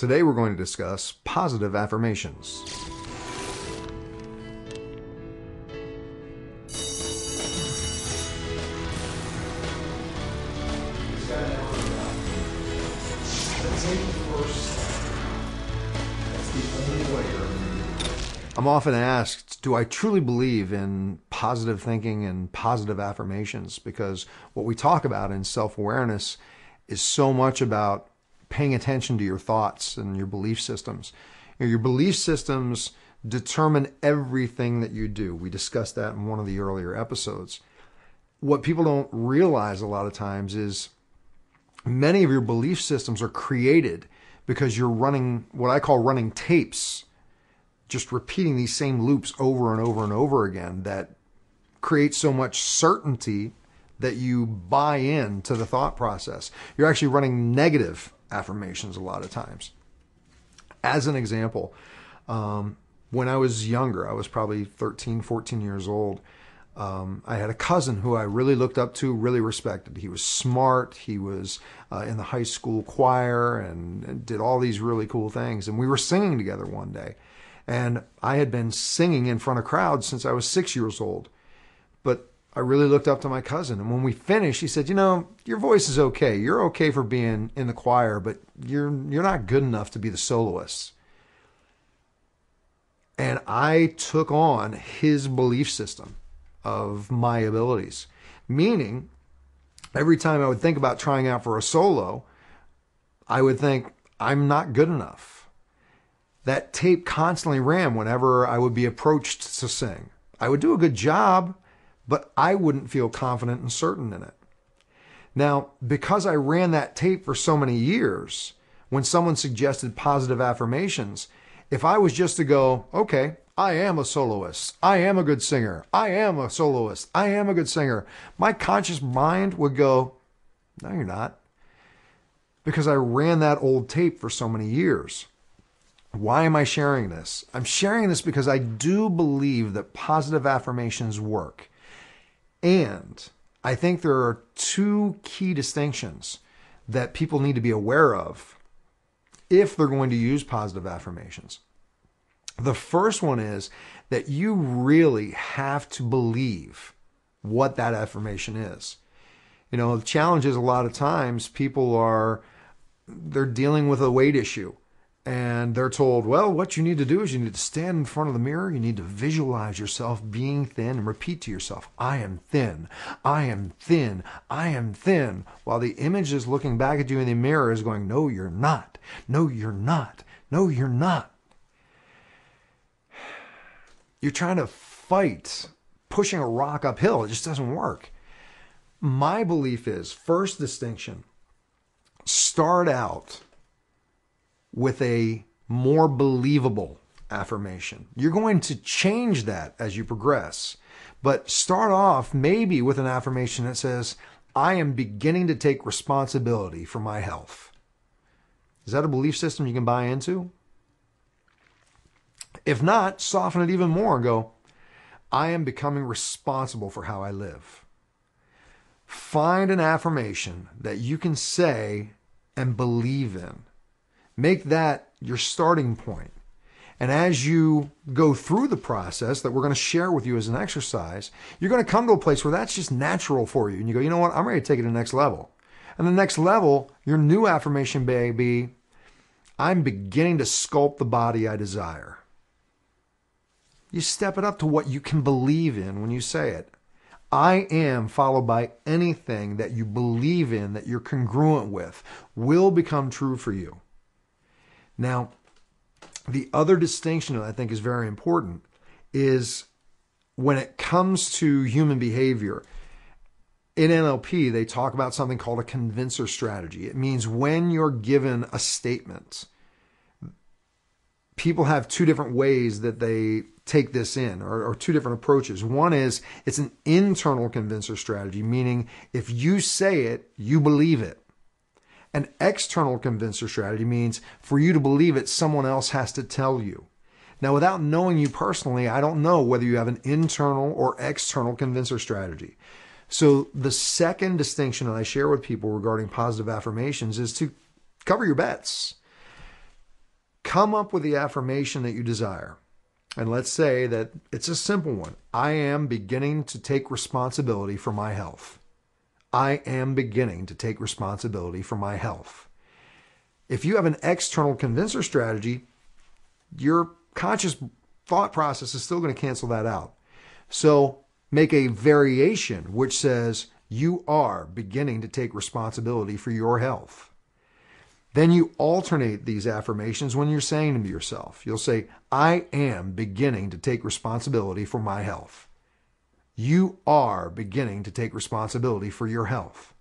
Today we're going to discuss positive affirmations. I'm often asked, do I truly believe in positive thinking and positive affirmations? Because what we talk about in self-awareness is so much about paying attention to your thoughts and your belief systems. Your belief systems determine everything that you do. We discussed that in one of the earlier episodes. What people don't realize a lot of times is many of your belief systems are created because you're running what I call running tapes, just repeating these same loops over and over and over again that create so much certainty that you buy into the thought process. You're actually running negative affirmations a lot of times. As an example, when I was younger, I was probably 13, 14 years old, I had a cousin who I really looked up to, really respected. He was smart. He was in the high school choir and did all these really cool things. And we were singing together one day. And I had been singing in front of crowds since I was 6 years old. But I really looked up to my cousin. And when we finished, he said, you know, your voice is okay. You're okay for being in the choir, but you're not good enough to be the soloist. And I took on his belief system of my abilities. Meaning, every time I would think about trying out for a solo, I would think, I'm not good enough. That tape constantly ran whenever I would be approached to sing. I would do a good job, but I wouldn't feel confident and certain in it. Now, because I ran that tape for so many years, when someone suggested positive affirmations, if I was just to go, okay, I am a soloist, I am a good singer, I am a soloist, I am a good singer, my conscious mind would go, no, you're not. Because I ran that old tape for so many years. Why am I sharing this? I'm sharing this because I do believe that positive affirmations work. And I think there are two key distinctions that people need to be aware of if they're going to use positive affirmations. The first one is that you really have to believe what that affirmation is. You know, the challenge is a lot of times they're dealing with a weight issue. And they're told, well, what you need to do is you need to stand in front of the mirror. You need to visualize yourself being thin and repeat to yourself, I am thin, I am thin, I am thin. While the image is looking back at you in the mirror is going, no, you're not. No, you're not. No, you're not. You're trying to fight pushing a rock uphill. It just doesn't work. My belief is, first distinction, start out with a more believable affirmation. You're going to change that as you progress, but start off maybe with an affirmation that says, I am beginning to take responsibility for my health. Is that a belief system you can buy into? If not, soften it even more and go, I am becoming responsible for how I live. Find an affirmation that you can say and believe in. Make that your starting point. And as you go through the process that we're going to share with you as an exercise, you're going to come to a place where that's just natural for you. And you go, you know what? I'm ready to take it to the next level. And the next level, your new affirmation may be, I'm beginning to sculpt the body I desire. You step it up to what you can believe in when you say it. I am followed by anything that you believe in, that you're congruent with, will become true for you. Now, the other distinction that I think is very important is when it comes to human behavior. In NLP, they talk about something called a convincer strategy. It means when you're given a statement, people have two different ways that they take this in, or two different approaches. One is it's an internal convincer strategy, meaning if you say it, you believe it. An external convincer strategy means for you to believe it, someone else has to tell you. Now, without knowing you personally, I don't know whether you have an internal or external convincer strategy. So the second distinction that I share with people regarding positive affirmations is to cover your bets. come up with the affirmation that you desire. And let's say that it's a simple one. I am beginning to take responsibility for my health. I am beginning to take responsibility for my health. If you have an external convincer strategy, your conscious thought process is still going to cancel that out. So make a variation which says you are beginning to take responsibility for your health. Then you alternate these affirmations when you're saying them to yourself. You'll say, I am beginning to take responsibility for my health. You are beginning to take responsibility for your health.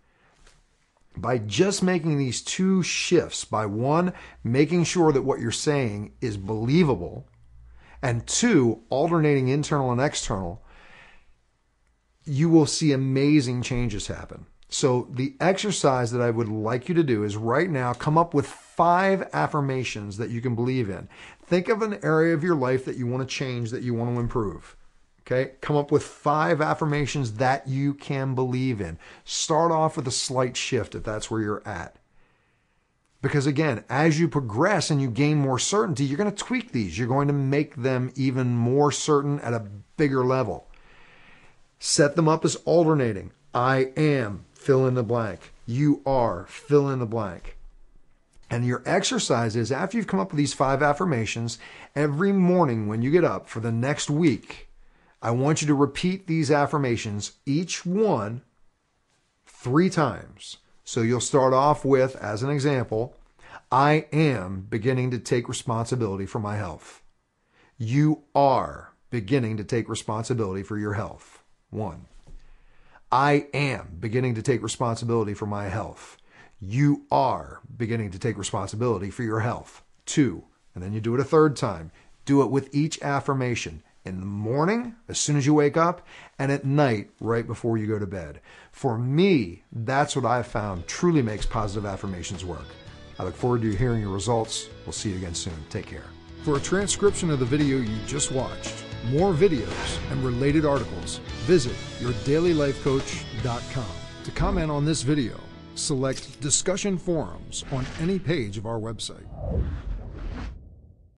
By just making these two shifts, by one, making sure that what you're saying is believable, and two, alternating internal and external, you will see amazing changes happen. So the exercise that I would like you to do is right now come up with 5 affirmations that you can believe in. Think of an area of your life that you want to change, that you want to improve. Okay? Come up with 5 affirmations that you can believe in. Start off with a slight shift if that's where you're at. Because again, as you progress and you gain more certainty, you're going to tweak these. You're going to make them even more certain at a bigger level. Set them up as alternating. I am, fill in the blank. You are, fill in the blank. And your exercise is, after you've come up with these 5 affirmations, every morning when you get up for the next week, I want you to repeat these affirmations, each one 3 times. So you'll start off with, as an example, I am beginning to take responsibility for my health. You are beginning to take responsibility for your health. 1. I am beginning to take responsibility for my health. You are beginning to take responsibility for your health. 2. And then you do it a 3rd time. Do it with each affirmation. In the morning, as soon as you wake up, and at night, right before you go to bed. For me, that's what I've found truly makes positive affirmations work. I look forward to hearing your results. We'll see you again soon. Take care. For a transcription of the video you just watched, more videos, and related articles, visit yourdailylifecoach.com. To comment on this video, select Discussion Forums on any page of our website.